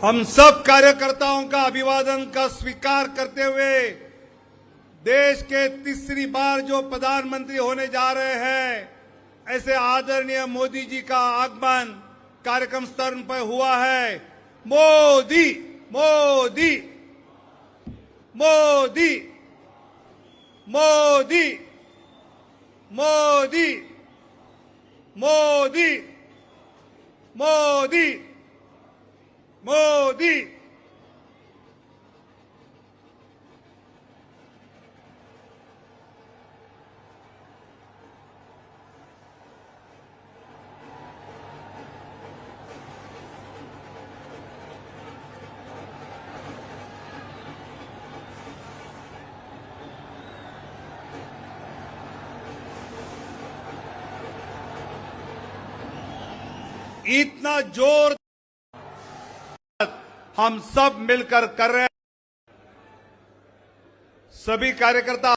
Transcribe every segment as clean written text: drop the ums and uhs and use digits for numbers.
हम सब कार्यकर्ताओं का अभिवादन का स्वीकार करते हुए देश के तीसरी बार जो प्रधानमंत्री होने जा रहे हैं, ऐसे आदरणीय मोदी जी का आगमन कार्यक्रम स्तर पर हुआ है। मोदी मोदी मोदी मोदी मोदी मोदी मोदी मोदी। इतना जोर हम सब मिलकर कर रहे हैं। सभी कार्यकर्ता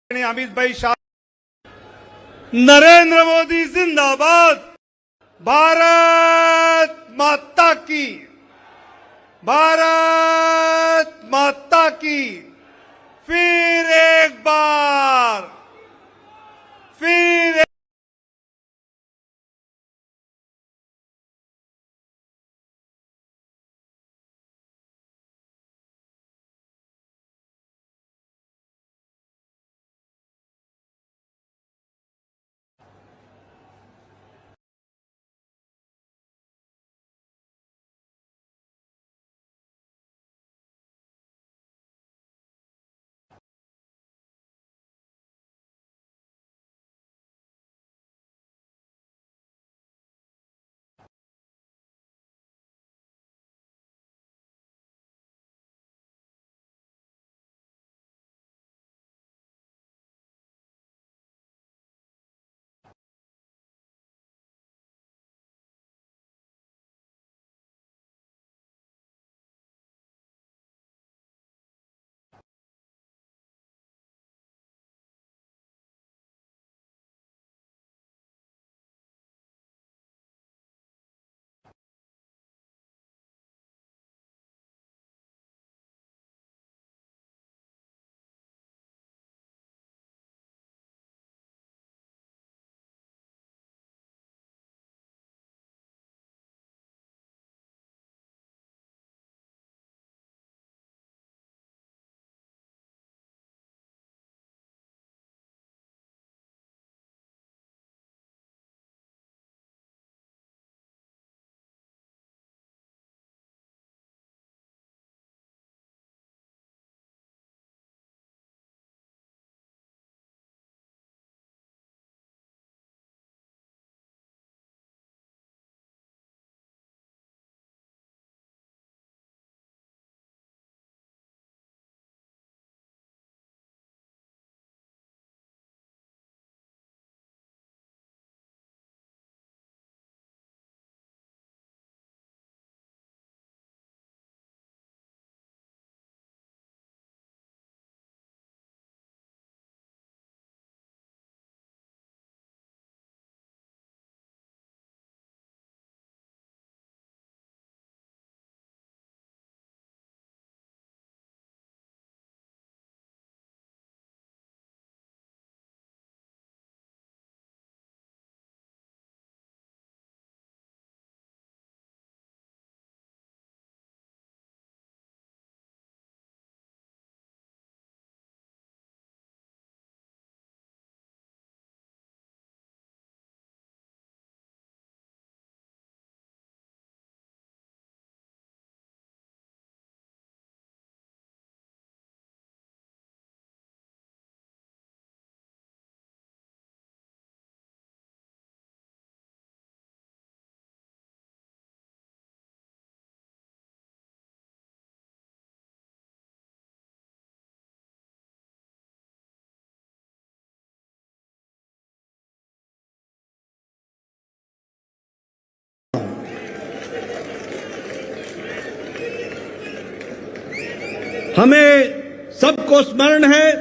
अमित भाई शाह, नरेंद्र मोदी जिंदाबाद, भारत माता की, भारत माता की। फिर एक बार, फिर हमें सबको स्मरण है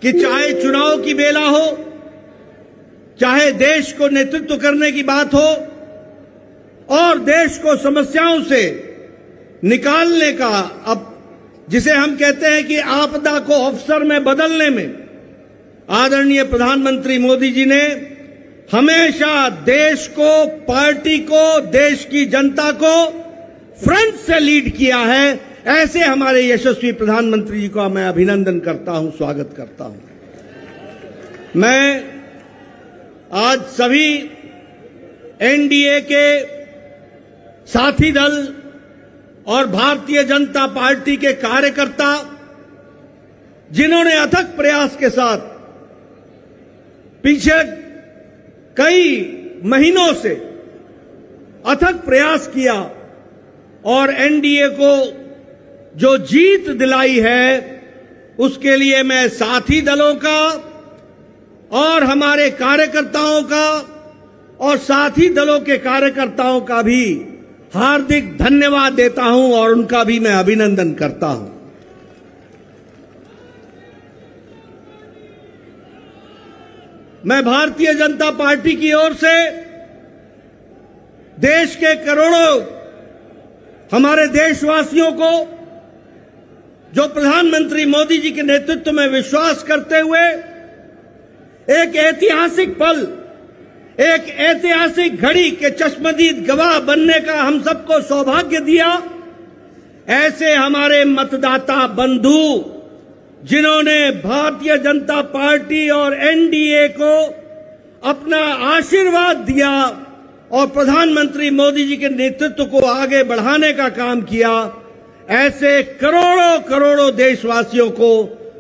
कि चाहे चुनाव की बेला हो, चाहे देश को नेतृत्व करने की बात हो और देश को समस्याओं से निकालने का, अब जिसे हम कहते हैं कि आपदा को अवसर में बदलने में आदरणीय प्रधानमंत्री मोदी जी ने हमेशा देश को, पार्टी को, देश की जनता को फ्रंट से लीड किया है। ऐसे हमारे यशस्वी प्रधानमंत्री जी का मैं अभिनंदन करता हूं, स्वागत करता हूं। मैं आज सभी एनडीए के साथी दल और भारतीय जनता पार्टी के कार्यकर्ता, जिन्होंने अथक प्रयास के साथ पीछे कई महीनों से अथक प्रयास किया और एनडीए को जो जीत दिलाई है, उसके लिए मैं साथी दलों का और हमारे कार्यकर्ताओं का और साथी दलों के कार्यकर्ताओं का भी हार्दिक धन्यवाद देता हूं और उनका भी मैं अभिनंदन करता हूं। मैं भारतीय जनता पार्टी की ओर से देश के करोड़ों हमारे देशवासियों को, जो प्रधानमंत्री मोदी जी के नेतृत्व में विश्वास करते हुए एक ऐतिहासिक पल, एक ऐतिहासिक घड़ी के चश्मदीद गवाह बनने का हम सबको सौभाग्य दिया, ऐसे हमारे मतदाता बंधु, जिन्होंने भारतीय जनता पार्टी और एनडीए को अपना आशीर्वाद दिया और प्रधानमंत्री मोदी जी के नेतृत्व को आगे बढ़ाने का काम किया, ऐसे करोड़ों करोड़ों देशवासियों को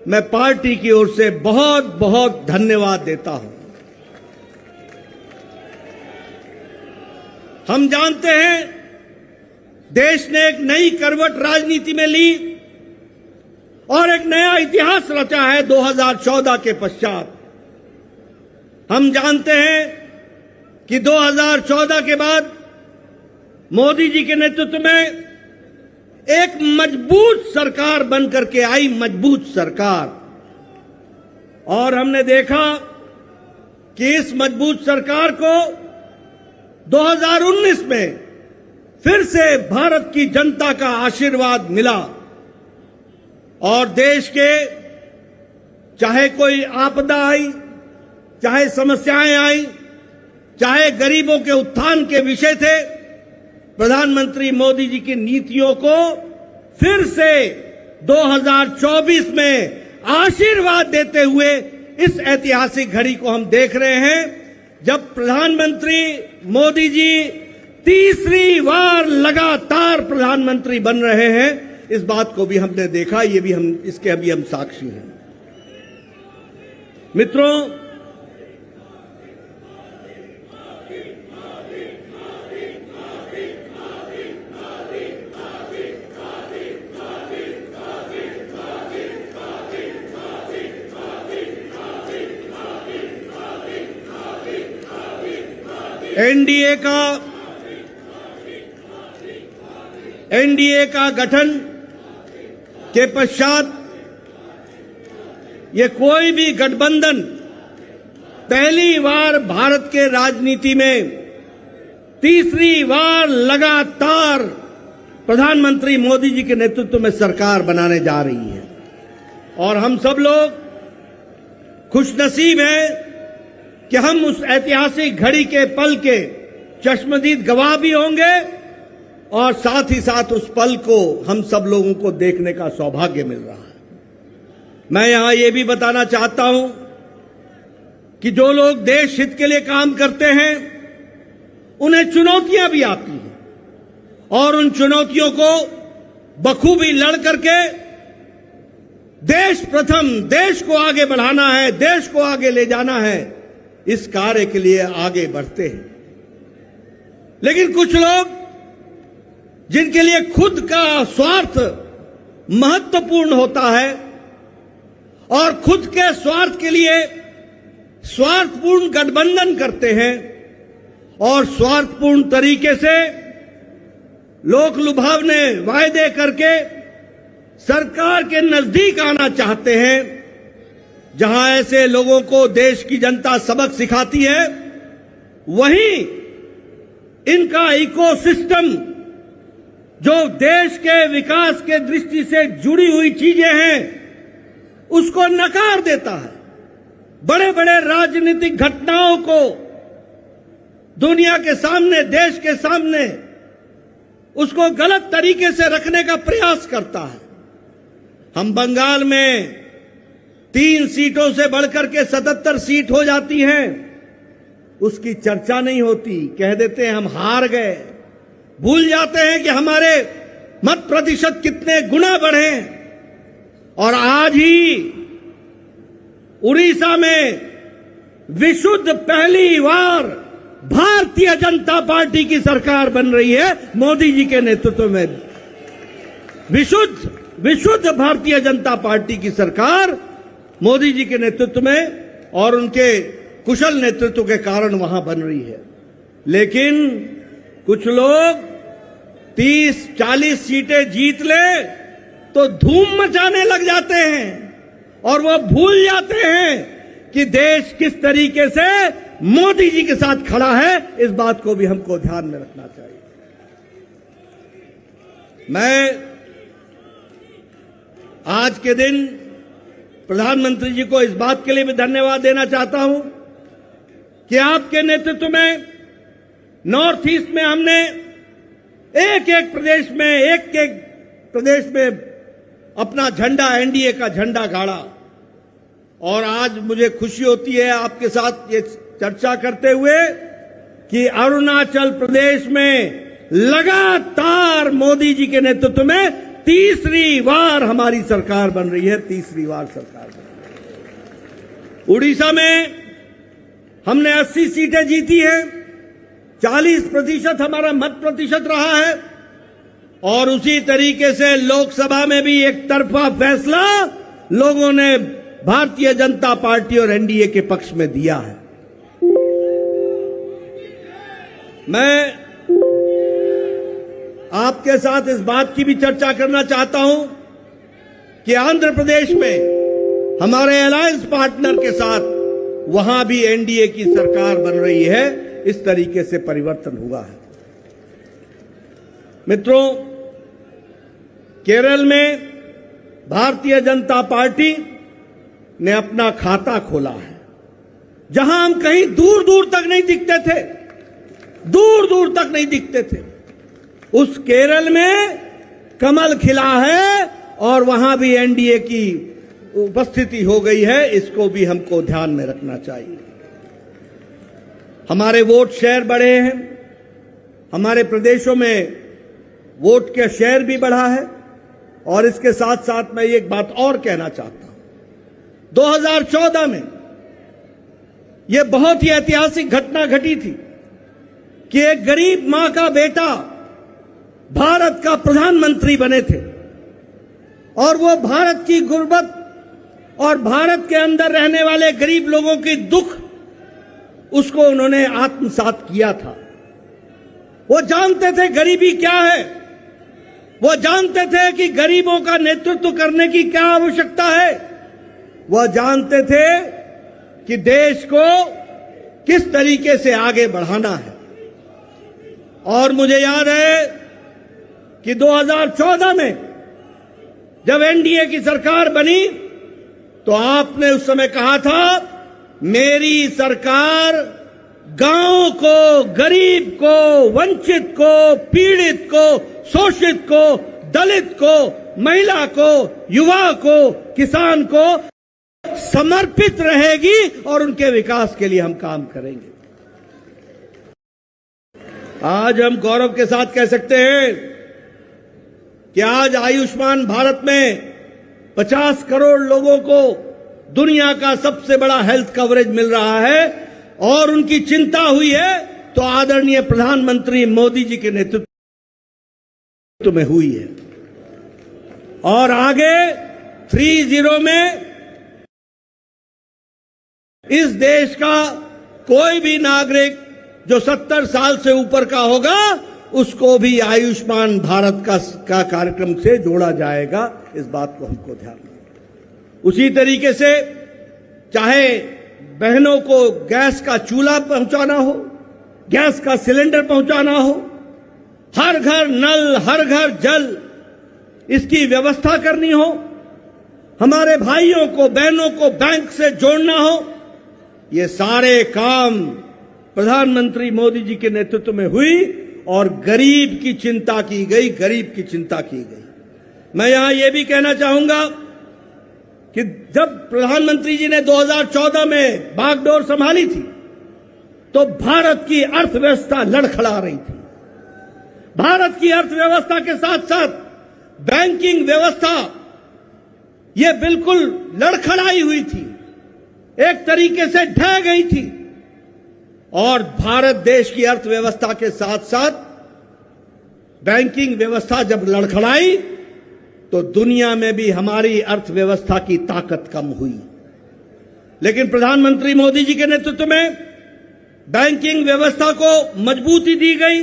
मैं पार्टी की ओर से बहुत बहुत धन्यवाद देता हूं। हम जानते हैं देश ने एक नई करवट राजनीति में ली और एक नया इतिहास रचा है 2014 के पश्चात। हम जानते हैं कि 2014 के बाद मोदी जी के नेतृत्व में एक मजबूत सरकार बनकर के आई, मजबूत सरकार, और हमने देखा कि इस मजबूत सरकार को 2019 में फिर से भारत की जनता का आशीर्वाद मिला और देश के चाहे कोई आपदा आई, चाहे समस्याएं आई, चाहे गरीबों के उत्थान के विषय थे, प्रधानमंत्री मोदी जी की नीतियों को फिर से 2024 में आशीर्वाद देते हुए इस ऐतिहासिक घड़ी को हम देख रहे हैं, जब प्रधानमंत्री मोदी जी तीसरी बार लगातार प्रधानमंत्री बन रहे हैं। इस बात को भी हमने देखा, ये भी हम इसके अभी हम साक्षी हैं। मित्रों, एनडीए का गठन के पश्चात ये कोई भी गठबंधन पहली बार भारत के राजनीति में तीसरी बार लगातार प्रधानमंत्री मोदी जी के नेतृत्व में सरकार बनाने जा रही है और हम सब लोग खुशनसीब हैं कि हम उस ऐतिहासिक घड़ी के पल के चश्मदीद गवाह भी होंगे और साथ ही साथ उस पल को हम सब लोगों को देखने का सौभाग्य मिल रहा है। मैं यहां ये भी बताना चाहता हूं कि जो लोग देश हित के लिए काम करते हैं, उन्हें चुनौतियां भी आती हैं और उन चुनौतियों को बखूबी लड़ करके देश प्रथम, देश को आगे बढ़ाना है, देश को आगे ले जाना है, इस कार्य के लिए आगे बढ़ते हैं। लेकिन कुछ लोग जिनके लिए खुद का स्वार्थ महत्वपूर्ण होता है और खुद के स्वार्थ के लिए स्वार्थपूर्ण गठबंधन करते हैं और स्वार्थपूर्ण तरीके से लोक लुभावने वायदे करके सरकार के नजदीक आना चाहते हैं, जहां ऐसे लोगों को देश की जनता सबक सिखाती है, वहीं इनका इकोसिस्टम जो देश के विकास के दृष्टि से जुड़ी हुई चीजें हैं उसको नकार देता है, बड़े बड़े राजनीतिक घटनाओं को दुनिया के सामने, देश के सामने उसको गलत तरीके से रखने का प्रयास करता है। हम बंगाल में 3 सीटों से बढ़कर के 77 सीट हो जाती हैं, उसकी चर्चा नहीं होती, कह देते हैं हम हार गए, भूल जाते हैं कि हमारे मत प्रतिशत कितने गुना बढ़े। और आज ही उड़ीसा में विशुद्ध पहली बार भारतीय जनता पार्टी की सरकार बन रही है, मोदी जी के नेतृत्व में। विशुद्ध भारतीय जनता पार्टी की सरकार मोदी जी के नेतृत्व में और उनके कुशल नेतृत्व के कारण वहां बन रही है। लेकिन कुछ लोग 30-40 सीटें जीत ले तो धूम मचाने लग जाते हैं और वो भूल जाते हैं कि देश किस तरीके से मोदी जी के साथ खड़ा है। इस बात को भी हमको ध्यान में रखना चाहिए। मैं आज के दिन प्रधानमंत्री जी को इस बात के लिए भी धन्यवाद देना चाहता हूं कि आपके नेतृत्व में नॉर्थ ईस्ट में हमने एक एक प्रदेश में अपना झंडा, एनडीए का झंडा गाड़ा। और आज मुझे खुशी होती है आपके साथ ये चर्चा करते हुए कि अरुणाचल प्रदेश में लगातार मोदी जी के नेतृत्व में तीसरी बार हमारी सरकार बन रही है, तीसरी बार सरकार बन रही है। उड़ीसा में हमने 80 सीटें जीती हैं, 40% हमारा मत प्रतिशत रहा है और उसी तरीके से लोकसभा में भी एक तरफा फैसला लोगों ने भारतीय जनता पार्टी और एनडीए के पक्ष में दिया है। मैं आपके साथ इस बात की भी चर्चा करना चाहता हूं कि आंध्र प्रदेश में हमारे अलायंस पार्टनर के साथ वहां भी एनडीए की सरकार बन रही है। इस तरीके से परिवर्तन हुआ है। मित्रों, केरल में भारतीय जनता पार्टी ने अपना खाता खोला है, जहां हम कहीं दूर दूर तक नहीं दिखते थे, दूर दूर तक नहीं दिखते थे, उस केरल में कमल खिला है और वहां भी एनडीए की उपस्थिति हो गई है। इसको भी हमको ध्यान में रखना चाहिए। हमारे वोट शेयर बढ़े हैं, हमारे प्रदेशों में वोट का शेयर भी बढ़ा है। और इसके साथ साथ मैं एक बात और कहना चाहता हूं, 2014 में यह बहुत ही ऐतिहासिक घटना घटी थी कि एक गरीब मां का बेटा भारत का प्रधानमंत्री बने थे और वो भारत की गुर्बत और भारत के अंदर रहने वाले गरीब लोगों की दुख उसको उन्होंने आत्मसात किया था। वो जानते थे गरीबी क्या है, वो जानते थे कि गरीबों का नेतृत्व करने की क्या आवश्यकता है, वह जानते थे कि देश को किस तरीके से आगे बढ़ाना है। और मुझे याद है कि 2014 में जब एनडीए की सरकार बनी तो आपने उस समय कहा था, मेरी सरकार गांव को, गरीब को, वंचित को, पीड़ित को, शोषित को, दलित को, महिला को, युवा को, किसान को समर्पित रहेगी और उनके विकास के लिए हम काम करेंगे। आज हम गौरव के साथ कह सकते हैं कि आज आयुष्मान भारत में 50 करोड़ लोगों को दुनिया का सबसे बड़ा हेल्थ कवरेज मिल रहा है और उनकी चिंता हुई है तो आदरणीय प्रधानमंत्री मोदी जी के नेतृत्व में हुई है। और आगे 30 में इस देश का कोई भी नागरिक जो 70 साल से ऊपर का होगा उसको भी आयुष्मान भारत का कार्यक्रम से जोड़ा जाएगा। इस बात को हमको ध्यान रखना। उसी तरीके से चाहे बहनों को गैस का चूल्हा पहुंचाना हो, गैस का सिलेंडर पहुंचाना हो, हर घर नल, हर घर जल, इसकी व्यवस्था करनी हो, हमारे भाइयों को बहनों को बैंक से जोड़ना हो, ये सारे काम प्रधानमंत्री मोदी जी के नेतृत्व में हुई और गरीब की चिंता की गई, गरीब की चिंता की गई। मैं यहां यह भी कहना चाहूंगा कि जब प्रधानमंत्री जी ने 2014 में बागडोर संभाली थी तो भारत की अर्थव्यवस्था लड़खड़ा रही थी। भारत की अर्थव्यवस्था के साथ साथ बैंकिंग व्यवस्था यह बिल्कुल लड़खड़ाई हुई थी, एक तरीके से ढह गई थी। और भारत देश की अर्थव्यवस्था के साथ साथ बैंकिंग व्यवस्था जब लड़खड़ाई तो दुनिया में भी हमारी अर्थव्यवस्था की ताकत कम हुई। लेकिन प्रधानमंत्री मोदी जी के नेतृत्व में बैंकिंग व्यवस्था को मजबूती दी गई,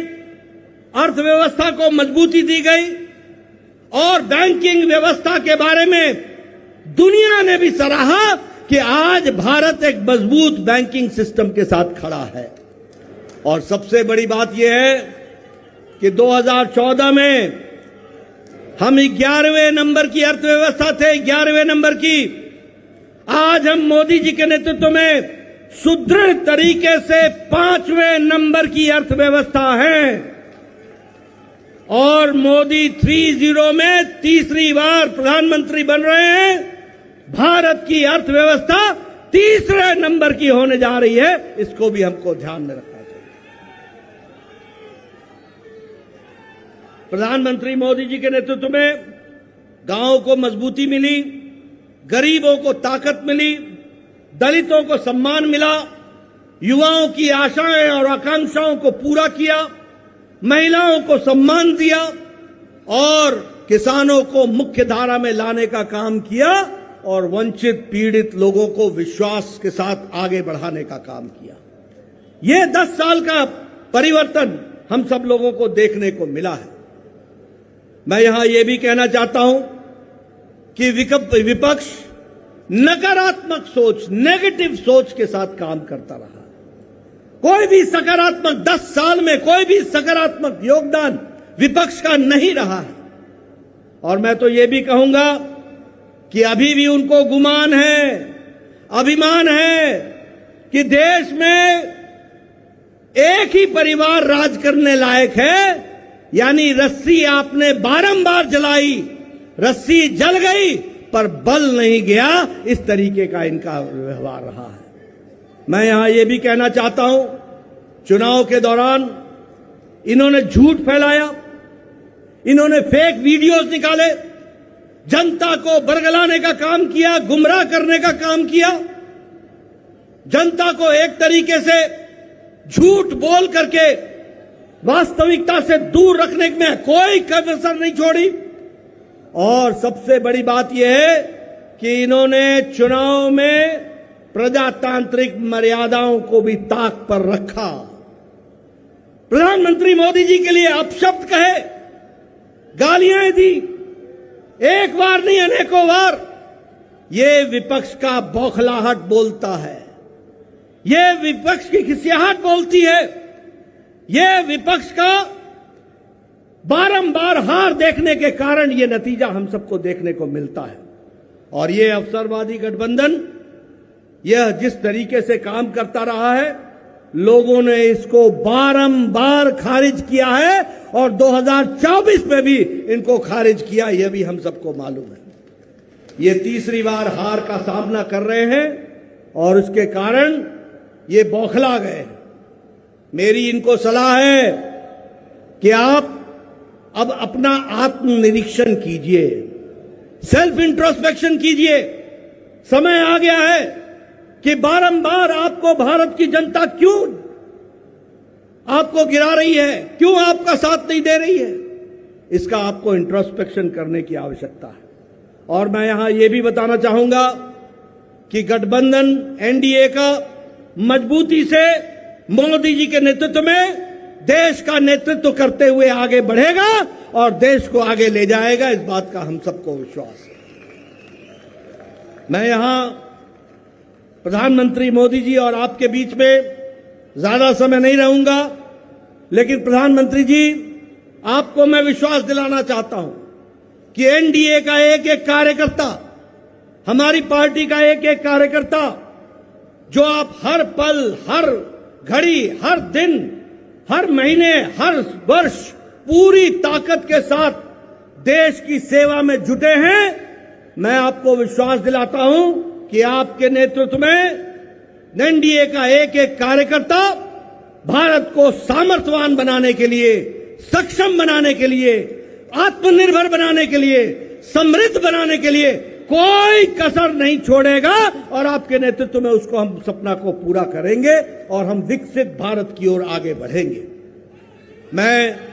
अर्थव्यवस्था को मजबूती दी गई और बैंकिंग व्यवस्था के बारे में दुनिया ने भी सराहा कि आज भारत एक मजबूत बैंकिंग सिस्टम के साथ खड़ा है। और सबसे बड़ी बात यह है कि 2014 में हम 11वें नंबर की अर्थव्यवस्था थे, 11वें नंबर की। आज हम मोदी जी के नेतृत्व में सुदृढ़ तरीके से 5वें नंबर की अर्थव्यवस्था है और मोदी 30 में तीसरी बार प्रधानमंत्री बन रहे हैं। भारत की अर्थव्यवस्था तीसरे नंबर की होने जा रही है, इसको भी हमको ध्यान में रखना चाहिए। प्रधानमंत्री मोदी जी के नेतृत्व में गांवों को मजबूती मिली, गरीबों को ताकत मिली, दलितों को सम्मान मिला, युवाओं की आशाएं और आकांक्षाओं को पूरा किया, महिलाओं को सम्मान दिया और किसानों को मुख्य धारा में लाने का काम किया और वंचित पीड़ित लोगों को विश्वास के साथ आगे बढ़ाने का काम किया। यह 10 साल का परिवर्तन हम सब लोगों को देखने को मिला है। मैं यहां यह भी कहना चाहता हूं कि विपक्ष नकारात्मक सोच, नेगेटिव सोच के साथ काम करता रहा। कोई भी सकारात्मक 10 साल में कोई भी सकारात्मक योगदान विपक्ष का नहीं रहा है। और मैं तो यह भी कहूंगा कि अभी भी उनको गुमान है, अभिमान है कि देश में एक ही परिवार राज करने लायक है, यानी रस्सी आपने बारंबार जलाई, रस्सी जल गई पर बल नहीं गया, इस तरीके का इनका व्यवहार रहा है। मैं यहां यह भी कहना चाहता हूं, चुनाव के दौरान इन्होंने झूठ फैलाया, इन्होंने फेक वीडियोस निकाले, जनता को बरगलाने का काम किया, गुमराह करने का काम किया, जनता को एक तरीके से झूठ बोल करके वास्तविकता से दूर रखने में कोई कसर नहीं छोड़ी। और सबसे बड़ी बात यह है कि इन्होंने चुनाव में प्रजातांत्रिक मर्यादाओं को भी ताक पर रखा। प्रधानमंत्री मोदी जी के लिए अपशब्द कहे, गालियां दी, एक बार नहीं अनेकों बार। ये विपक्ष का बौखलाहट बोलता है, ये विपक्ष की खिसियाहट बोलती है, ये विपक्ष का बारंबार हार देखने के कारण ये नतीजा हम सबको देखने को मिलता है। और ये अवसरवादी गठबंधन यह जिस तरीके से काम करता रहा है, लोगों ने इसको बारंबार खारिज किया है और 2024 में भी इनको खारिज किया, यह भी हम सबको मालूम है। ये तीसरी बार हार का सामना कर रहे हैं और उसके कारण ये बौखला गए। मेरी इनको सलाह है कि आप अब अपना आत्मनिरीक्षण कीजिए, सेल्फ इंट्रोस्पेक्शन कीजिए। समय आ गया है कि बारंबार आपको भारत की जनता क्यों आपको गिरा रही है, क्यों आपका साथ नहीं दे रही है, इसका आपको इंट्रोस्पेक्शन करने की आवश्यकता है। और मैं यहां यह भी बताना चाहूंगा कि गठबंधन एनडीए का मजबूती से मोदी जी के नेतृत्व में देश का नेतृत्व करते हुए आगे बढ़ेगा और देश को आगे ले जाएगा, इस बात का हम सबको विश्वास है। मैं यहां प्रधानमंत्री मोदी जी और आपके बीच में ज्यादा समय नहीं रहूंगा, लेकिन प्रधानमंत्री जी आपको मैं विश्वास दिलाना चाहता हूं कि एनडीए का एक एक कार्यकर्ता, हमारी पार्टी का एक एक कार्यकर्ता, जो आप हर पल, हर घड़ी, हर दिन, हर महीने, हर वर्ष पूरी ताकत के साथ देश की सेवा में जुटे हैं, मैं आपको विश्वास दिलाता हूं कि आपके नेतृत्व में एनडीए का एक एक कार्यकर्ता भारत को सामर्थ्यवान बनाने के लिए, सक्षम बनाने के लिए, आत्मनिर्भर बनाने के लिए, समृद्ध बनाने के लिए कोई कसर नहीं छोड़ेगा और आपके नेतृत्व में उसको हम सपना को पूरा करेंगे और हम विकसित भारत की ओर आगे बढ़ेंगे। मैं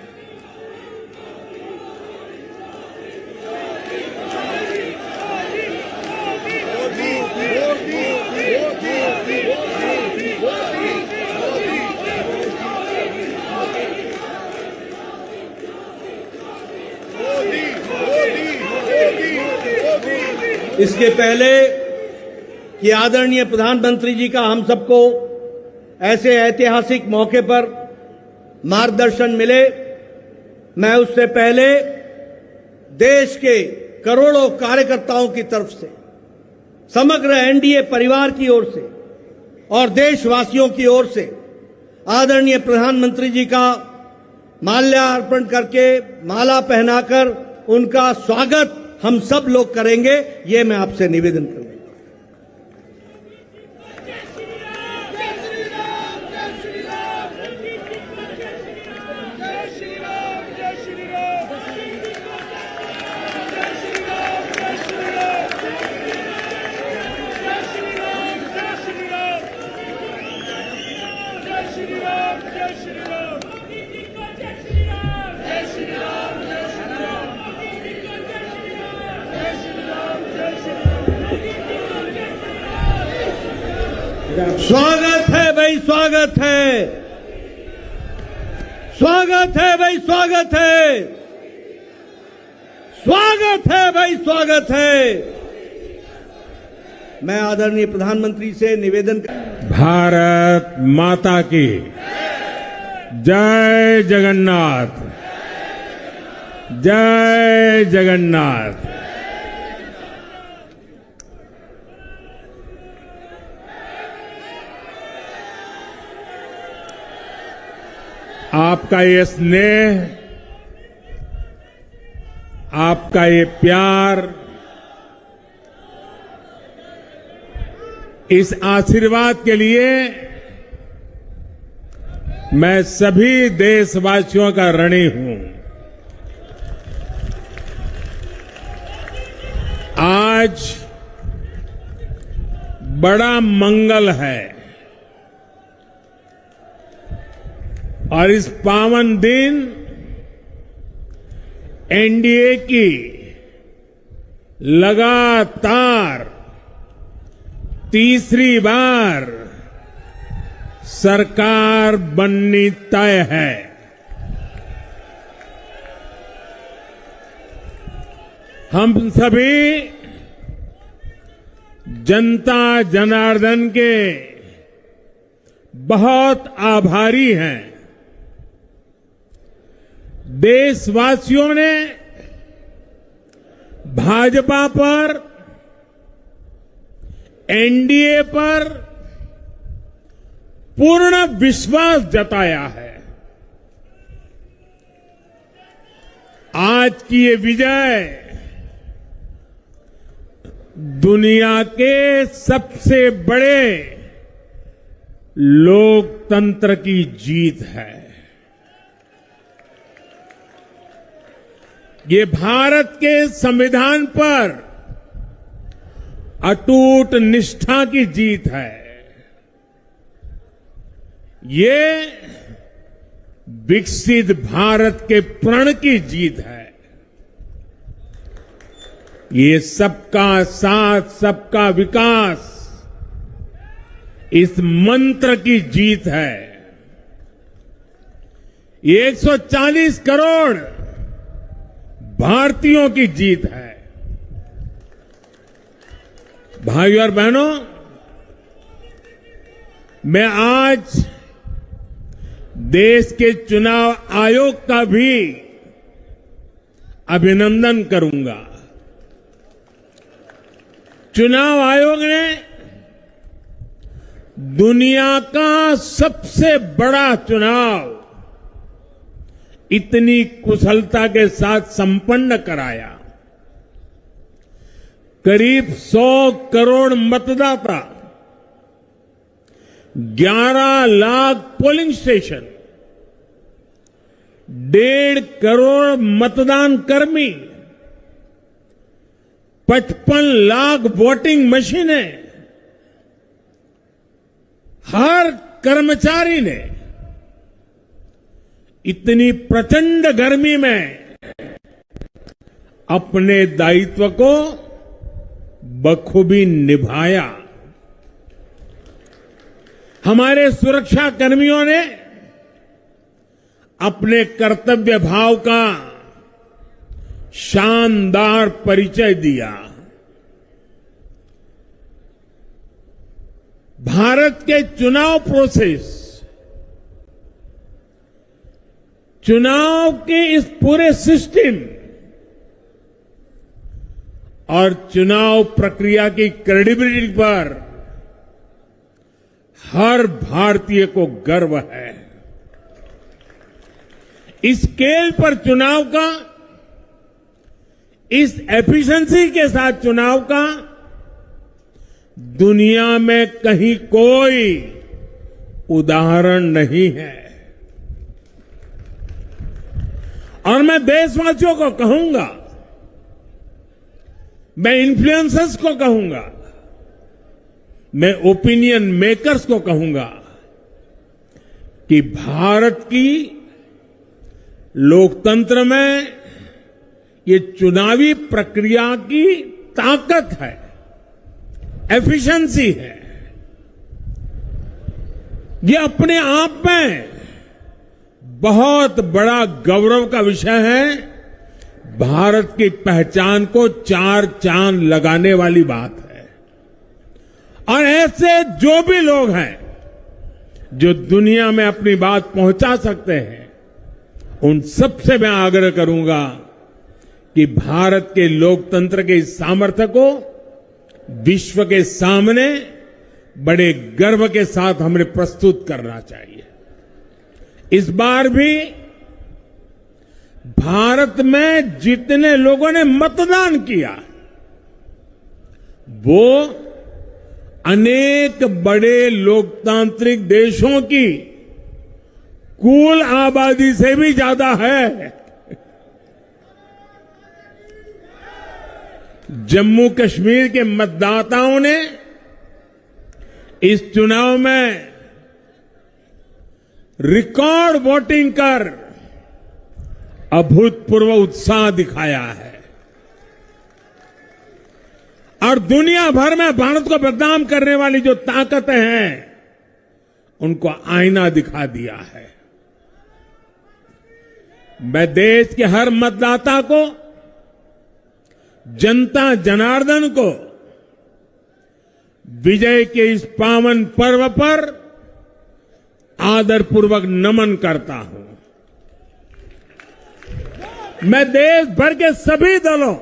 इसके पहले कि आदरणीय प्रधानमंत्री जी का हम सबको ऐसे ऐतिहासिक मौके पर मार्गदर्शन मिले, मैं उससे पहले देश के करोड़ों कार्यकर्ताओं की तरफ से, समग्र एनडीए परिवार की ओर से और देशवासियों की ओर से आदरणीय प्रधानमंत्री जी का माल्यार्पण करके, माला पहनाकर उनका स्वागत हम सब लोग करेंगे, ये मैं आपसे निवेदन करूंगा। स्वागत है भाई, स्वागत है, स्वागत है भाई, स्वागत है, स्वागत है भाई, स्वागत है। मैं आदरणीय प्रधानमंत्री से निवेदन भारत माता की जय जगन्नाथ, जय जगन्नाथ। आपका ये स्नेह, आपका ये प्यार, इस आशीर्वाद के लिए मैं सभी देशवासियों का ऋणी हूं। आज बड़ा मंगल है और इस पावन दिन एनडीए की लगातार तीसरी बार सरकार बननी तय है। हम सभी जनता जनार्दन के बहुत आभारी हैं। देशवासियों ने भाजपा पर, एनडीए पर पूर्ण विश्वास जताया है। आज की ये विजय दुनिया के सबसे बड़े लोकतंत्र की जीत है। ये भारत के संविधान पर अटूट निष्ठा की जीत है। ये विकसित भारत के प्रण की जीत है। ये सबका साथ, सबका विकास, इस मंत्र की जीत है। ये 140 करोड़ भारतीयों की जीत है। भाइयों और बहनों, मैं आज देश के चुनाव आयोग का भी अभिनंदन करूंगा। चुनाव आयोग ने दुनिया का सबसे बड़ा चुनाव इतनी कुशलता के साथ संपन्न कराया। करीब 100 करोड़ मतदाता, 11 लाख पोलिंग स्टेशन, 1.5 करोड़ मतदान कर्मी, 55 लाख वोटिंग मशीनें, हर कर्मचारी ने इतनी प्रचंड गर्मी में अपने दायित्व को बखूबी निभाया। हमारे सुरक्षा कर्मियों ने अपने कर्तव्य भाव का शानदार परिचय दिया। भारत के चुनाव प्रोसेस, चुनाव के इस पूरे सिस्टम और चुनाव प्रक्रिया की क्रेडिबिलिटी पर हर भारतीय को गर्व है। इस स्केल पर चुनाव का, इस एफिशिएंसी के साथ चुनाव का दुनिया में कहीं कोई उदाहरण नहीं है। और मैं देशवासियों को कहूंगा, मैं इन्फ्लुएंसर्स को कहूंगा, मैं ओपिनियन मेकर्स को कहूंगा कि भारत की लोकतंत्र में ये चुनावी प्रक्रिया की ताकत है, एफिशिएंसी है। ये अपने आप में बहुत बड़ा गौरव का विषय है। भारत की पहचान को 4 चांद लगाने वाली बात है। और ऐसे जो भी लोग हैं जो दुनिया में अपनी बात पहुंचा सकते हैं, उन सबसे मैं आग्रह करूंगा कि भारत के लोकतंत्र के इस सामर्थ्य को विश्व के सामने बड़े गर्व के साथ हमें प्रस्तुत करना चाहिए। इस बार भी भारत में जितने लोगों ने मतदान किया, वो अनेक बड़े लोकतांत्रिक देशों की कुल आबादी से भी ज्यादा है। जम्मू कश्मीर के मतदाताओं ने इस चुनाव में रिकॉर्ड वोटिंग कर अभूतपूर्व उत्साह दिखाया है और दुनिया भर में भारत को बदनाम करने वाली जो ताकतें हैं, उनको आईना दिखा दिया है। मैं देश के हर मतदाता को, जनता जनार्दन को विजय के इस पावन पर्व पर आदरपूर्वक नमन करता हूं। मैं देश भर के सभी दलों,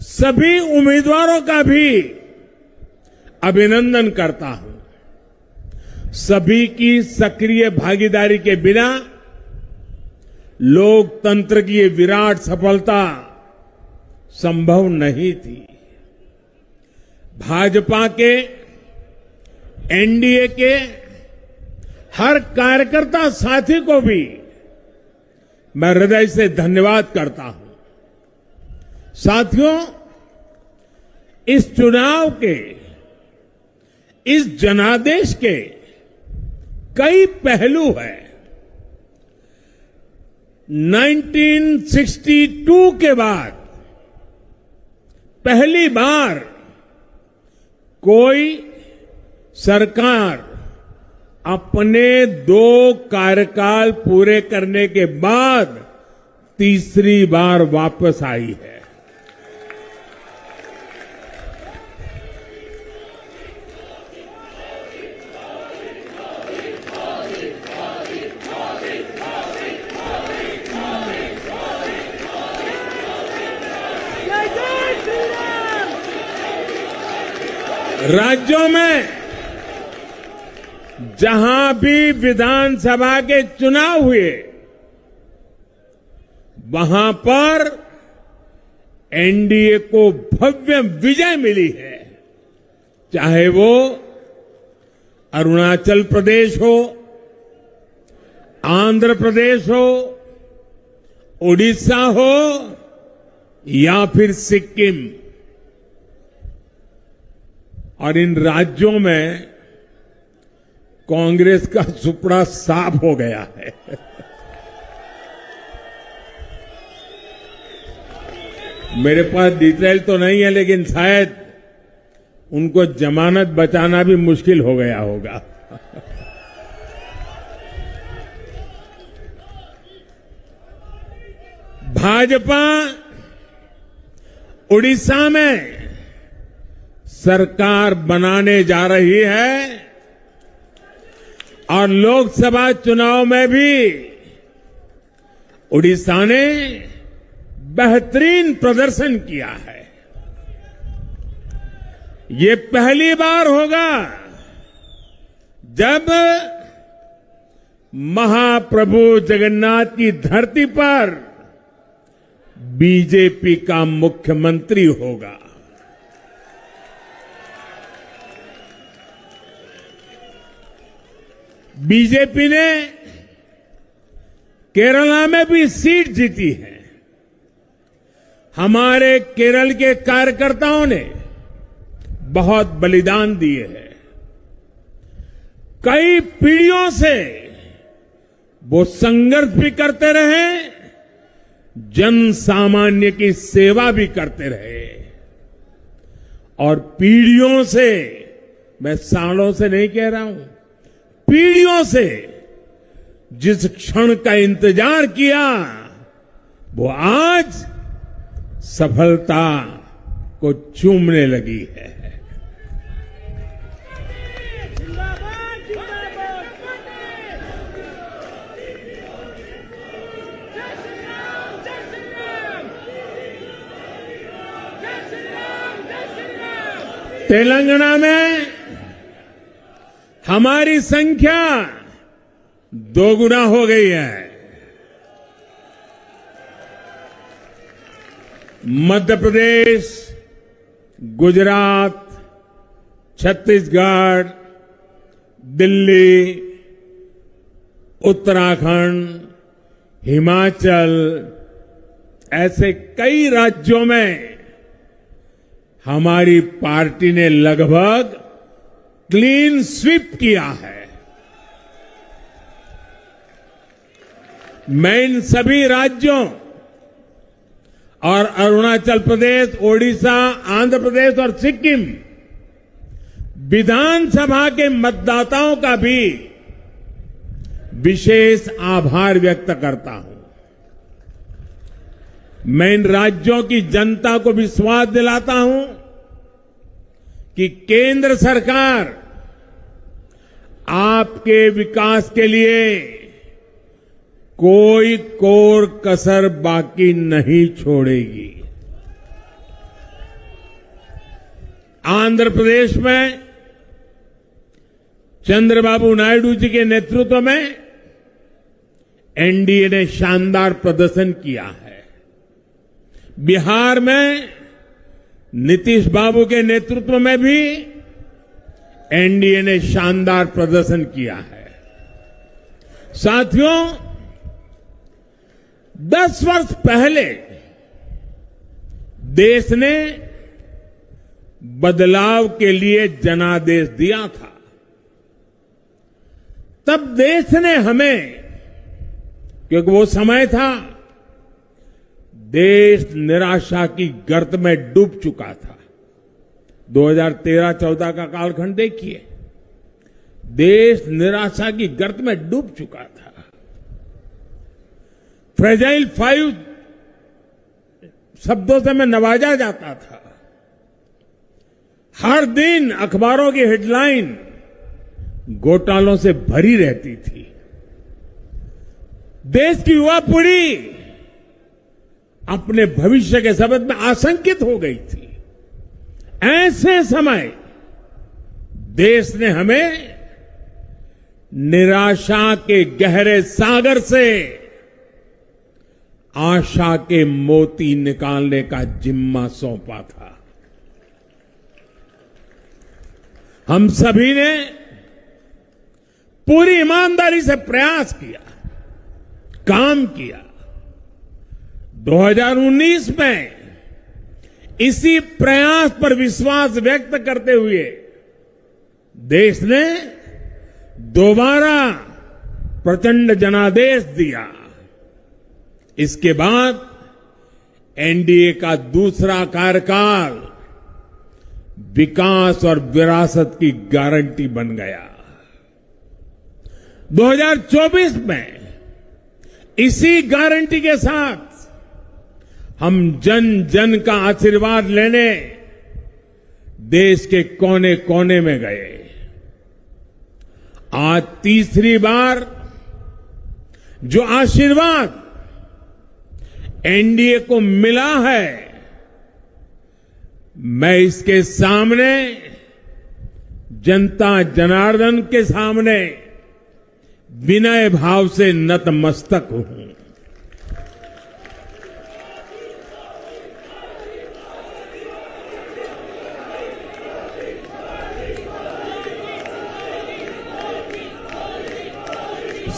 सभी उम्मीदवारों का भी अभिनंदन करता हूं। सभी की सक्रिय भागीदारी के बिना लोकतंत्र की ये विराट सफलता संभव नहीं थी। भाजपा के, एनडीए के हर कार्यकर्ता साथी को भी मैं हृदय से धन्यवाद करता हूं। साथियों, इस चुनाव के, इस जनादेश के कई पहलू हैं। 1962 के बाद पहली बार कोई सरकार अपने 2 कार्यकाल पूरे करने के बाद तीसरी बार वापस आई है। राज्यों में जहां भी विधानसभा के चुनाव हुए वहां पर एनडीए को भव्य विजय मिली है, चाहे वो अरुणाचल प्रदेश हो, आंध्र प्रदेश हो, उड़ीसा हो या फिर सिक्किम। और इन राज्यों में कांग्रेस का सुपड़ा साफ हो गया है। मेरे पास डिटेल तो नहीं है, लेकिन शायद उनको जमानत बचाना भी मुश्किल हो गया होगा। भाजपा उड़ीसा में सरकार बनाने जा रही है और लोकसभा चुनाव में भी उड़ीसा ने बेहतरीन प्रदर्शन किया है। ये पहली बार होगा जब महाप्रभु जगन्नाथ की धरती पर बीजेपी का मुख्यमंत्री होगा। बीजेपी ने केरला में भी सीट जीती है। हमारे केरल के कार्यकर्ताओं ने बहुत बलिदान दिए हैं। कई पीढ़ियों से वो संघर्ष भी करते रहे, जन सामान्य की सेवा भी करते रहे। और पीढ़ियों से, मैं सालों से नहीं कह रहा हूं, पीढ़ियों से जिस क्षण का इंतजार किया वो आज सफलता को चूमने लगी है। तेलंगाना में हमारी संख्या दोगुना हो गई है। मध्य प्रदेश, गुजरात, छत्तीसगढ़, दिल्ली, उत्तराखंड, हिमाचल, ऐसे कई राज्यों में हमारी पार्टी ने लगभग क्लीन स्वीप किया है। मैं इन सभी राज्यों और अरुणाचल प्रदेश, ओडिशा, आंध्र प्रदेश और सिक्किम विधानसभा के मतदाताओं का भी विशेष आभार व्यक्त करता हूं। मैं इन राज्यों की जनता को विश्वास दिलाता हूं कि केंद्र सरकार आपके विकास के लिए कोई कोर कसर बाकी नहीं छोड़ेगी। आंध्र प्रदेश में चंद्रबाबू नायडू जी के नेतृत्व में एनडीए ने शानदार प्रदर्शन किया है। बिहार में नीतीश बाबू के नेतृत्व में भी एनडीए ने शानदार प्रदर्शन किया है। साथियों, 10 वर्ष पहले देश ने बदलाव के लिए जनादेश दिया था। तब देश ने हमें, क्योंकि वो समय था देश निराशा की गर्त में डूब चुका था। 2013-14 का कालखंड देखिए, देश निराशा की गर्त में डूब चुका था। फ्रेजाइल 5 शब्दों से मैं नवाजा जाता था। हर दिन अखबारों की हेडलाइन घोटालों से भरी रहती थी। देश की युवा पीढ़ी अपने भविष्य के संबंध में आशंकित हो गई थी। ऐसे समय देश ने हमें निराशा के गहरे सागर से आशा के मोती निकालने का जिम्मा सौंपा था। हम सभी ने पूरी ईमानदारी से प्रयास किया, काम किया। 2019 में इसी प्रयास पर विश्वास व्यक्त करते हुए देश ने दोबारा प्रचंड जनादेश दिया। इसके बाद एनडीए का दूसरा कार्यकाल विकास और विरासत की गारंटी बन गया। 2024 में इसी गारंटी के साथ हम जन जन का आशीर्वाद लेने देश के कोने कोने में गए। आज तीसरी बार जो आशीर्वाद एनडीए को मिला है, मैं इसके सामने जनता जनार्दन के सामने विनय भाव से नतमस्तक हूं।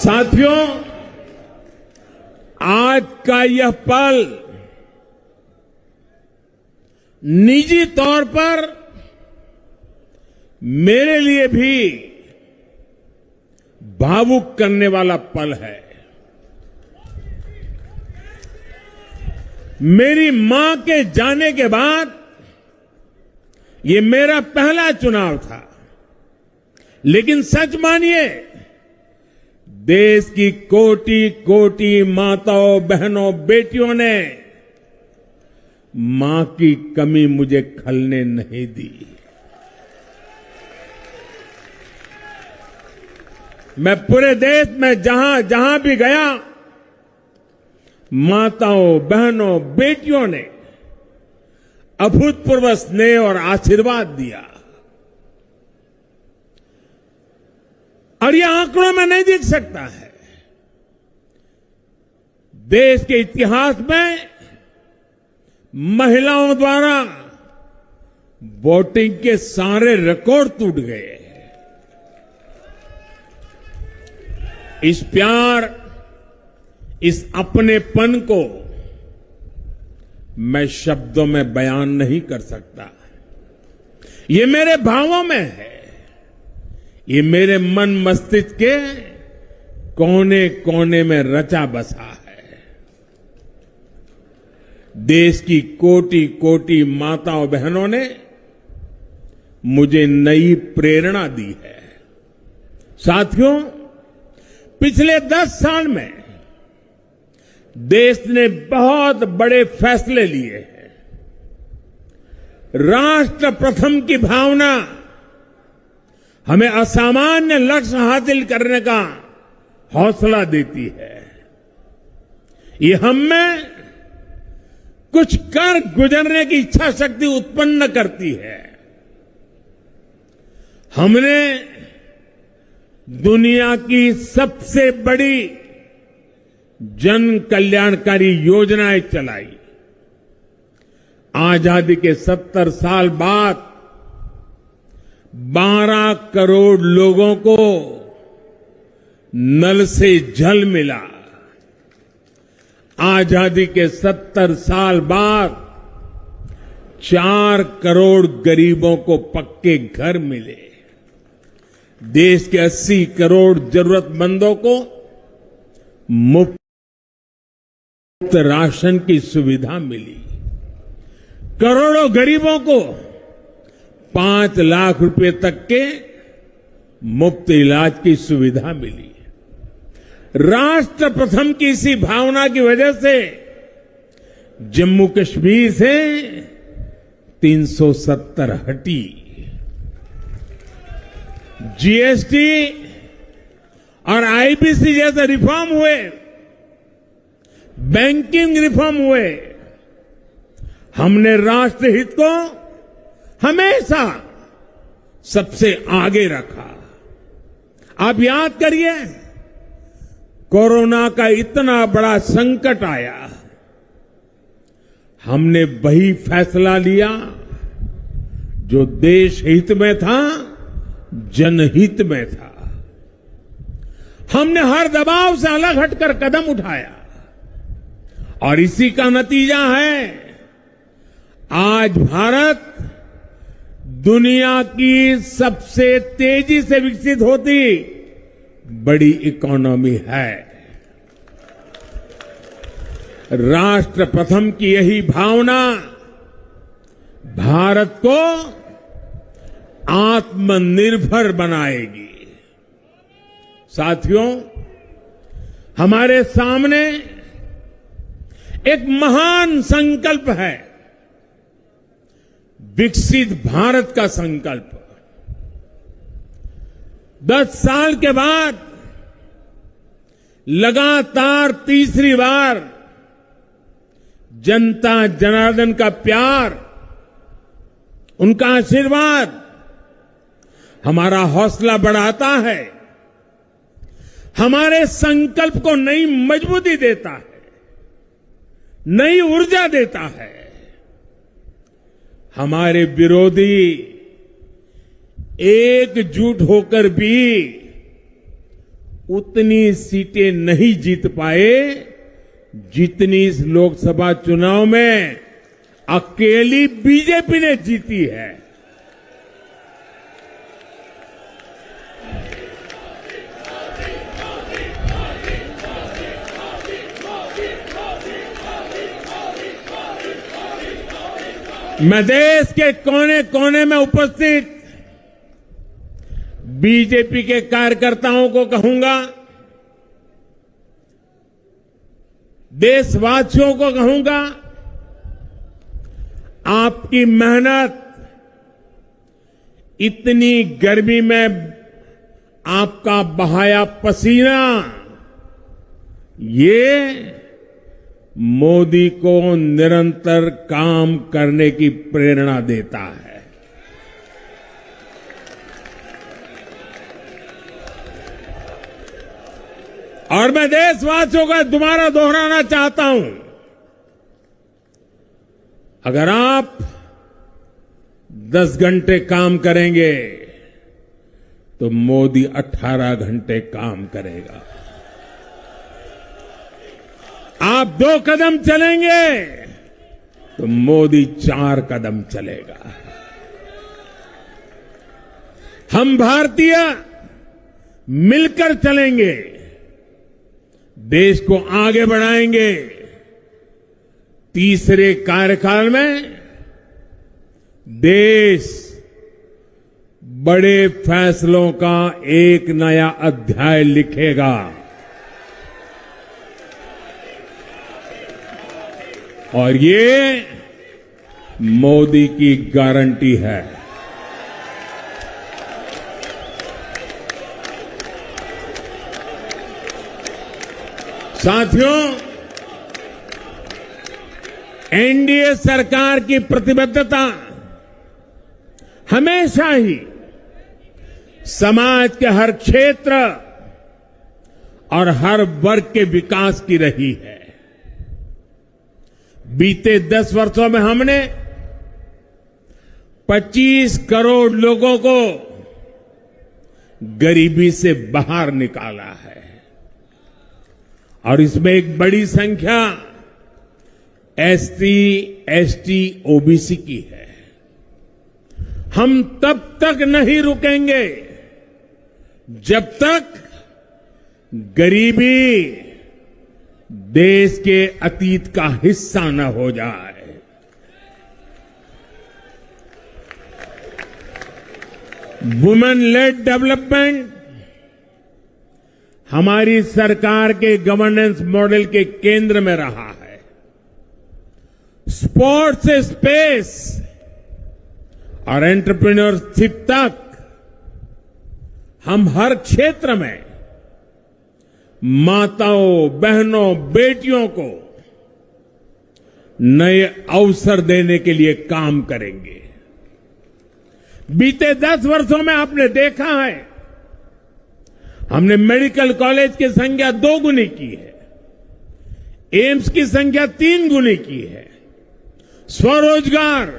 साथियों, आज का यह पल निजी तौर पर मेरे लिए भी भावुक करने वाला पल है। मेरी मां के जाने के बाद ये मेरा पहला चुनाव था, लेकिन सच मानिए देश की कोटि कोटि माताओं, बहनों, बेटियों ने मां की कमी मुझे खलने नहीं दी। मैं पूरे देश में जहां जहां भी गया, माताओं, बहनों, बेटियों ने अभूतपूर्व स्नेह और आशीर्वाद दिया। और यह आंकड़ों में नहीं दिख सकता है। देश के इतिहास में महिलाओं द्वारा वोटिंग के सारे रिकॉर्ड टूट गए। इस प्यार, इस अपनेपन को मैं शब्दों में बयान नहीं कर सकता। ये मेरे भावों में है, ये मेरे मन मस्तिष्क के कोने कोने में रचा बसा है। देश की कोटि कोटि माताओं बहनों ने मुझे नई प्रेरणा दी है। साथियों, पिछले 10 साल में देश ने बहुत बड़े फैसले लिए हैं। राष्ट्र प्रथम की भावना हमें असामान्य लक्ष्य हासिल करने का हौसला देती है। ये हम में कुछ कर गुजरने की इच्छा शक्ति उत्पन्न करती है। हमने दुनिया की सबसे बड़ी जन कल्याणकारी योजनाएं चलाई। आजादी के 70 साल बाद 12 करोड़ लोगों को नल से जल मिला। आजादी के 70 साल बाद 4 करोड़ गरीबों को पक्के घर मिले। देश के 80 करोड़ जरूरतमंदों को मुफ्त राशन की सुविधा मिली। करोड़ों गरीबों को 5 लाख रुपए तक के मुफ्त इलाज की सुविधा मिली। राष्ट्र प्रथम की इसी भावना की वजह से जम्मू कश्मीर से 370 हटी। जीएसटी और आईबीसी जैसे रिफॉर्म हुए, बैंकिंग रिफॉर्म हुए। हमने राष्ट्रहित को हमेशा सबसे आगे रखा। आप याद करिए, कोरोना का इतना बड़ा संकट आया, हमने वही फैसला लिया जो देश हित में था, जनहित में था। हमने हर दबाव से अलग हटकर कदम उठाया और इसी का नतीजा है आज भारत दुनिया की सबसे तेजी से विकसित होती बड़ी इकोनॉमी है। राष्ट्र प्रथम की यही भावना भारत को आत्मनिर्भर बनाएगी। साथियों, हमारे सामने एक महान संकल्प है, विकसित भारत का संकल्प। 10 साल के बाद लगातार तीसरी बार जनता जनार्दन का प्यार, उनका आशीर्वाद हमारा हौसला बढ़ाता है, हमारे संकल्प को नई मजबूती देता है, नई ऊर्जा देता है। हमारे विरोधी एकजुट होकर भी उतनी सीटें नहीं जीत पाए जितनी इस लोकसभा चुनाव में अकेली बीजेपी ने जीती है। मैं देश के कोने कोने में उपस्थित बीजेपी के कार्यकर्ताओं को कहूंगा, देशवासियों को कहूंगा, आपकी मेहनत, इतनी गर्मी में आपका बहाया पसीना, ये मोदी को निरंतर काम करने की प्रेरणा देता है। और मैं देशवासियों का दोबारा दोहराना चाहता हूं, अगर आप 10 घंटे काम करेंगे तो मोदी 18 घंटे काम करेगा। आप 2 कदम चलेंगे तो मोदी 4 कदम चलेगा। हम भारतीय मिलकर चलेंगे, देश को आगे बढ़ाएंगे। तीसरे कार्यकाल में देश बड़े फैसलों का एक नया अध्याय लिखेगा और ये मोदी की गारंटी है। साथियों, एनडीए सरकार की प्रतिबद्धता हमेशा ही समाज के हर क्षेत्र और हर वर्ग के विकास की रही है। बीते 10 वर्षों में हमने 25 करोड़ लोगों को गरीबी से बाहर निकाला है और इसमें एक बड़ी संख्या एसटी, एसटी, ओबीसी की है। हम तब तक नहीं रुकेंगे जब तक गरीबी देश के अतीत का हिस्सा न हो जाए। वुमेन लेड डेवलपमेंट हमारी सरकार के गवर्नेंस मॉडल के केंद्र में रहा है। स्पोर्ट्स से स्पेस और एंटरप्रेन्योरशिप तक हम हर क्षेत्र में माताओं, बहनों, बेटियों को नए अवसर देने के लिए काम करेंगे। बीते 10 वर्षों में आपने देखा है हमने मेडिकल कॉलेज की संख्या 2 गुनी की है, एम्स की संख्या 3 गुनी की है, स्वरोजगार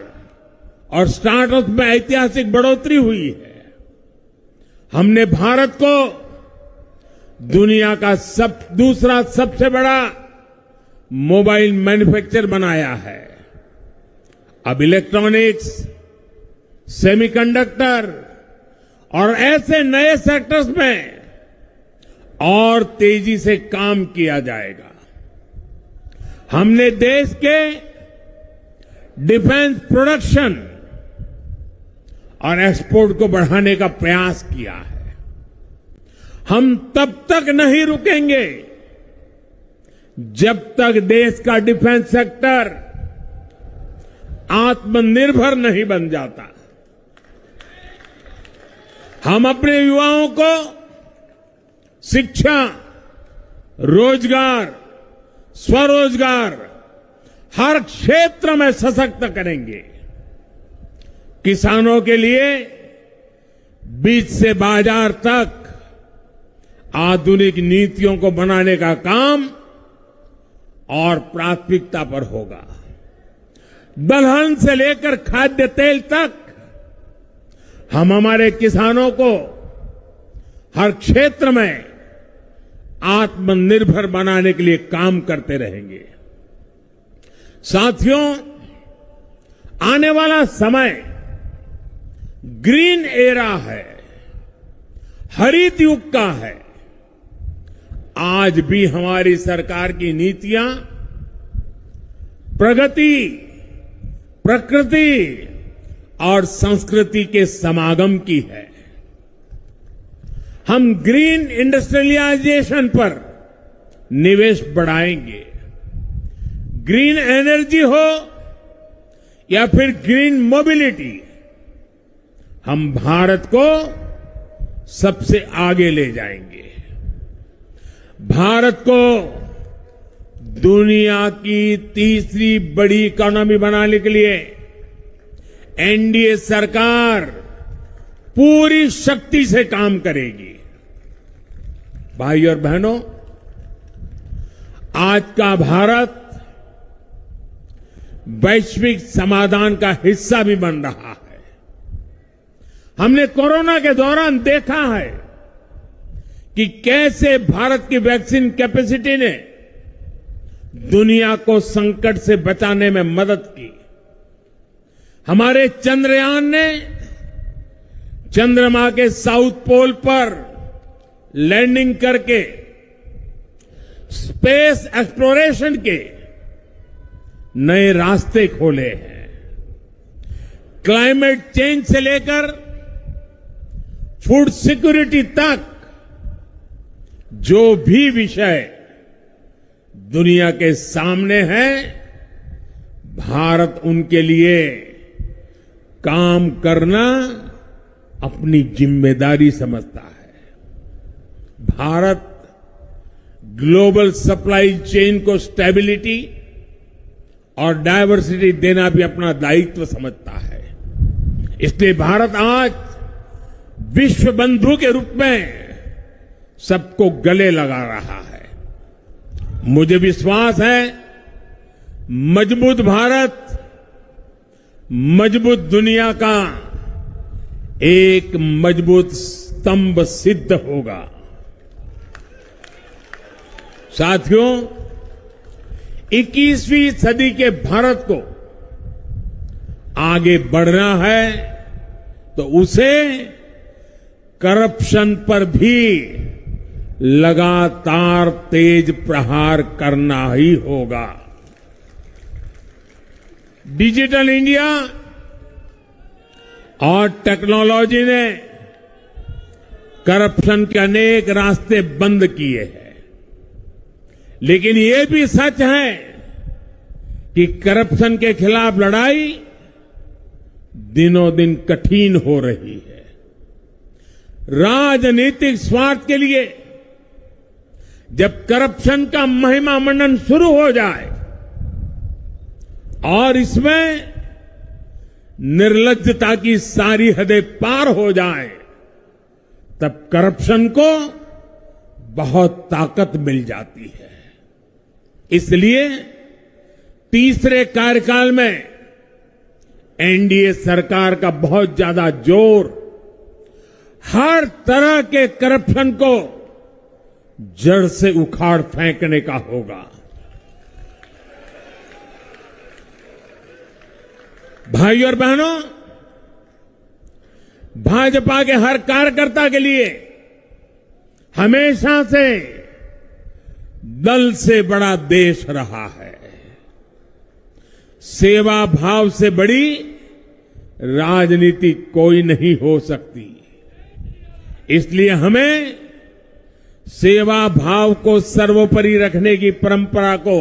और स्टार्टअप में ऐतिहासिक बढ़ोतरी हुई है। हमने भारत को दुनिया का दूसरा सबसे बड़ा मोबाइल मैन्युफैक्चर बनाया है। अब इलेक्ट्रॉनिक्स, सेमीकंडक्टर और ऐसे नए सेक्टर्स में और तेजी से काम किया जाएगा। हमने देश के डिफेंस प्रोडक्शन और एक्सपोर्ट को बढ़ाने का प्रयास किया है। हम तब तक नहीं रुकेंगे जब तक देश का डिफेंस सेक्टर आत्मनिर्भर नहीं बन जाता। हम अपने युवाओं को शिक्षा, रोजगार, स्वरोजगार हर क्षेत्र में सशक्त करेंगे। किसानों के लिए बीज से बाजार तक आधुनिक नीतियों को बनाने का काम और प्राथमिकता पर होगा। दलहन से लेकर खाद्य तेल तक हम हमारे किसानों को हर क्षेत्र में आत्मनिर्भर बनाने के लिए काम करते रहेंगे। साथियों, आने वाला समय ग्रीन एरा है, हरित युग का है। आज भी हमारी सरकार की नीतियां प्रगति, प्रकृति और संस्कृति के समागम की है। हम ग्रीन इंडस्ट्रियलाइजेशन पर निवेश बढ़ाएंगे। ग्रीन एनर्जी हो या फिर ग्रीन मोबिलिटी, हम भारत को सबसे आगे ले जाएंगे। भारत को दुनिया की तीसरी बड़ी इकोनॉमी बनाने के लिए एनडीए सरकार पूरी शक्ति से काम करेगी। भाई और बहनों, आज का भारत वैश्विक समाधान का हिस्सा भी बन रहा है। हमने कोरोना के दौरान देखा है कि कैसे भारत की वैक्सीन कैपेसिटी ने दुनिया को संकट से बचाने में मदद की। हमारे चंद्रयान ने चंद्रमा के साउथ पोल पर लैंडिंग करके स्पेस एक्सप्लोरेशन के नए रास्ते खोले हैं। क्लाइमेट चेंज से लेकर फूड सिक्योरिटी तक जो भी विषय दुनिया के सामने है, भारत उनके लिए काम करना अपनी जिम्मेदारी समझता है। भारत ग्लोबल सप्लाई चेन को स्टेबिलिटी और डायवर्सिटी देना भी अपना दायित्व समझता है। इसलिए भारत आज विश्व बंधु के रूप में सबको गले लगा रहा है। मुझे विश्वास है मजबूत भारत मजबूत दुनिया का एक मजबूत स्तंभ सिद्ध होगा। साथियों, 21वीं सदी के भारत को आगे बढ़ना है तो उसे करप्शन पर भी लगातार तेज प्रहार करना ही होगा। डिजिटल इंडिया और टेक्नोलॉजी ने करप्शन के अनेक रास्ते बंद किए हैं, लेकिन ये भी सच है कि करप्शन के खिलाफ लड़ाई दिनों दिन कठिन हो रही है। राजनीतिक स्वार्थ के लिए जब करप्शन का महिमा मंडन शुरू हो जाए और इसमें निर्लज्जता की सारी हदें पार हो जाए, तब करप्शन को बहुत ताकत मिल जाती है। इसलिए तीसरे कार्यकाल में एनडीए सरकार का बहुत ज्यादा जोर हर तरह के करप्शन को जड़ से उखाड़ फेंकने का होगा। भाइयों और बहनों, भाजपा के हर कार्यकर्ता के लिए हमेशा से दल से बड़ा देश रहा है। सेवा भाव से बड़ी राजनीति कोई नहीं हो सकती। इसलिए हमें सेवा भाव को सर्वोपरि रखने की परंपरा को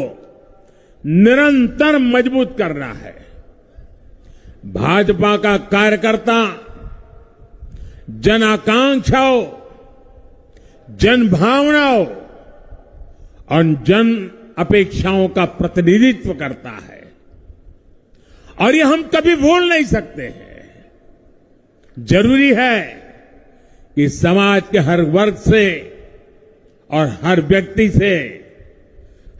निरंतर मजबूत करना है। भाजपा का कार्यकर्ता जन आकांक्षाओं, जन भावनाओं और जन अपेक्षाओं का प्रतिनिधित्व करता है, और ये हम कभी भूल नहीं सकते हैं। जरूरी है कि समाज के हर वर्ग से और हर व्यक्ति से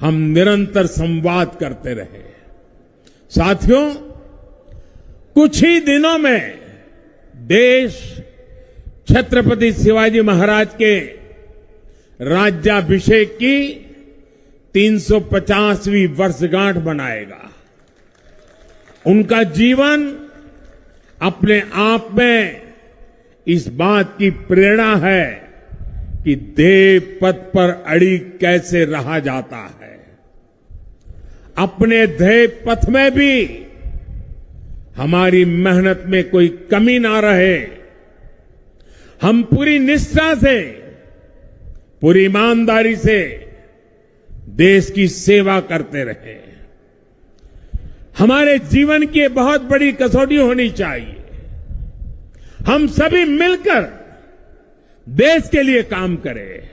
हम निरंतर संवाद करते रहे। साथियों, कुछ ही दिनों में देश छत्रपति शिवाजी महाराज के राज्याभिषेक की 350वीं वर्षगांठ मनाएगा। उनका जीवन अपने आप में इस बात की प्रेरणा है कि देव पथ पर अड़ी कैसे रहा जाता है। अपने देव पथ में भी हमारी मेहनत में कोई कमी ना रहे। हम पूरी निष्ठा से, पूरी ईमानदारी से देश की सेवा करते रहे। हमारे जीवन की बहुत बड़ी कसौटी होनी चाहिए। हम सभी मिलकर देश के लिए काम करें,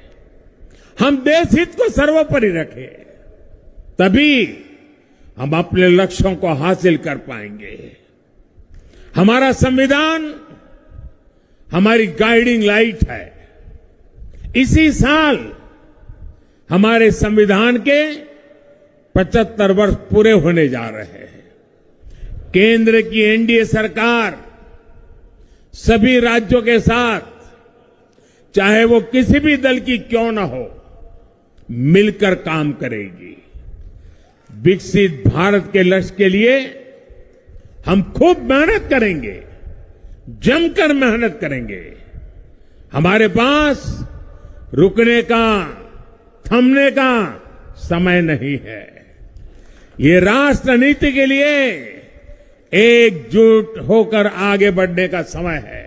हम देश हित को सर्वोपरि रखें, तभी हम अपने लक्ष्यों को हासिल कर पाएंगे। हमारा संविधान हमारी गाइडिंग लाइट है। इसी साल हमारे संविधान के 75 वर्ष पूरे होने जा रहे हैं। केंद्र की एनडीए सरकार सभी राज्यों के साथ, चाहे वो किसी भी दल की क्यों न हो, मिलकर काम करेगी। विकसित भारत के लक्ष्य के लिए हम खूब मेहनत करेंगे, जमकर मेहनत करेंगे। हमारे पास रुकने का, थमने का समय नहीं है। ये राष्ट्र नीति के लिए एकजुट होकर आगे बढ़ने का समय है।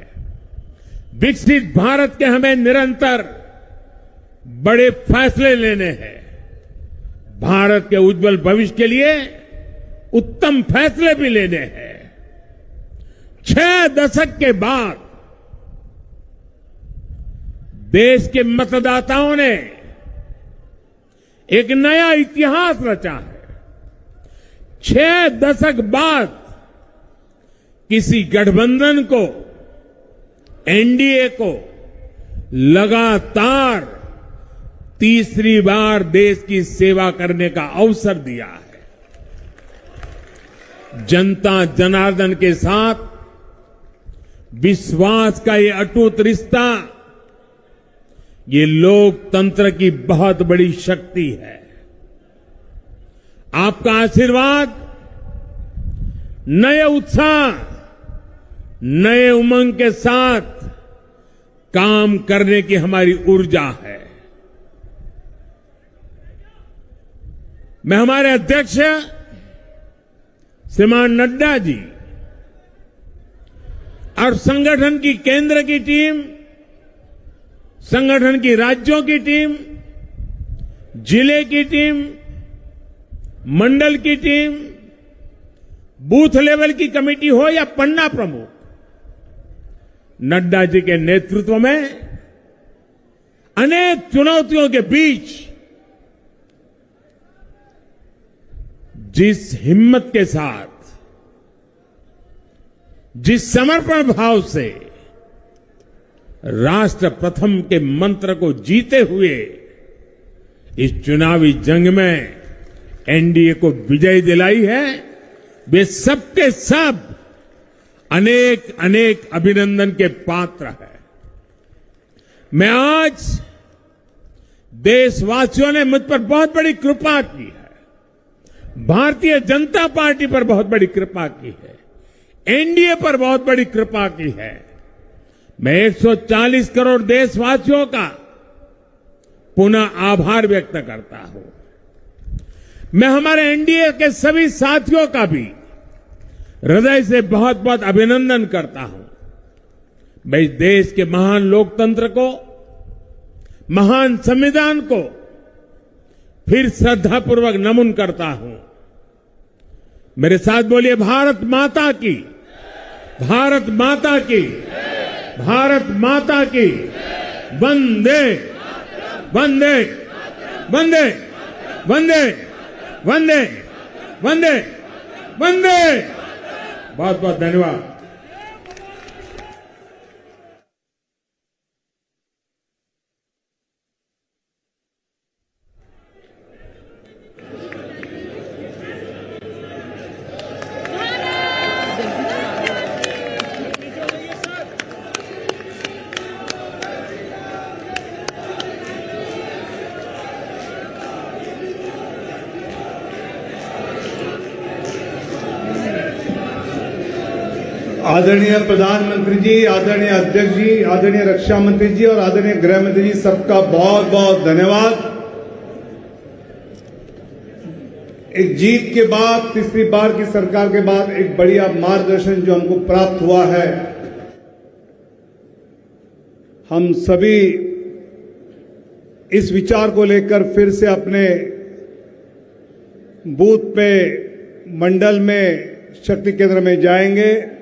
विकसित भारत के हमें निरंतर बड़े फैसले लेने हैं। भारत के उज्जवल भविष्य के लिए उत्तम फैसले भी लेने हैं। 6 दशक के बाद देश के मतदाताओं ने एक नया इतिहास रचा है। 6 दशक बाद किसी गठबंधन को, एनडीए को लगातार तीसरी बार देश की सेवा करने का अवसर दिया है। जनता जनार्दन के साथ विश्वास का ये अटूट रिश्ता, ये लोकतंत्र की बहुत बड़ी शक्ति है। आपका आशीर्वाद नए उत्साह, नए उमंग के साथ काम करने की हमारी ऊर्जा है। मैं हमारे अध्यक्ष श्रीमान नड्डा जी और संगठन की केंद्र की टीम, संगठन की राज्यों की टीम, जिले की टीम, मंडल की टीम, बूथ लेवल की कमेटी हो या पन्ना प्रमुख, नड्डा जी के नेतृत्व में अनेक चुनौतियों के बीच जिस हिम्मत के साथ जिस समर्पण भाव से राष्ट्र प्रथम के मंत्र को जीते हुए इस चुनावी जंग में एनडीए को विजय दिलाई है, वे सबके सब अनेक अनेक अभिनंदन के पात्र हैं। मैं आज देशवासियों ने मुझ पर बहुत बड़ी कृपा की है, भारतीय जनता पार्टी पर बहुत बड़ी कृपा की है, एनडीए पर बहुत बड़ी कृपा की है। मैं 140 करोड़ देशवासियों का पुनः आभार व्यक्त करता हूं। मैं हमारे एनडीए के सभी साथियों का भी हृदय से बहुत बहुत अभिनंदन करता हूं। मैं इस देश के महान लोकतंत्र को, महान संविधान को फिर श्रद्धापूर्वक नमन करता हूं। मेरे साथ बोलिए, भारत माता की, भारत माता की, भारत माता की, वंदे वंदे वंदे वंदे वंदे वंदे वंदे। बहुत बहुत धन्यवाद। आदरणीय प्रधानमंत्री जी, आदरणीय अध्यक्ष जी, आदरणीय रक्षा मंत्री जी और आदरणीय गृह मंत्री जी, सबका बहुत बहुत धन्यवाद। एक जीत के बाद, तीसरी बार की सरकार के बाद एक बढ़िया मार्गदर्शन जो हमको प्राप्त हुआ है, हम सभी इस विचार को लेकर फिर से अपने बूथ पे, मंडल में, शक्ति केंद्र में जाएंगे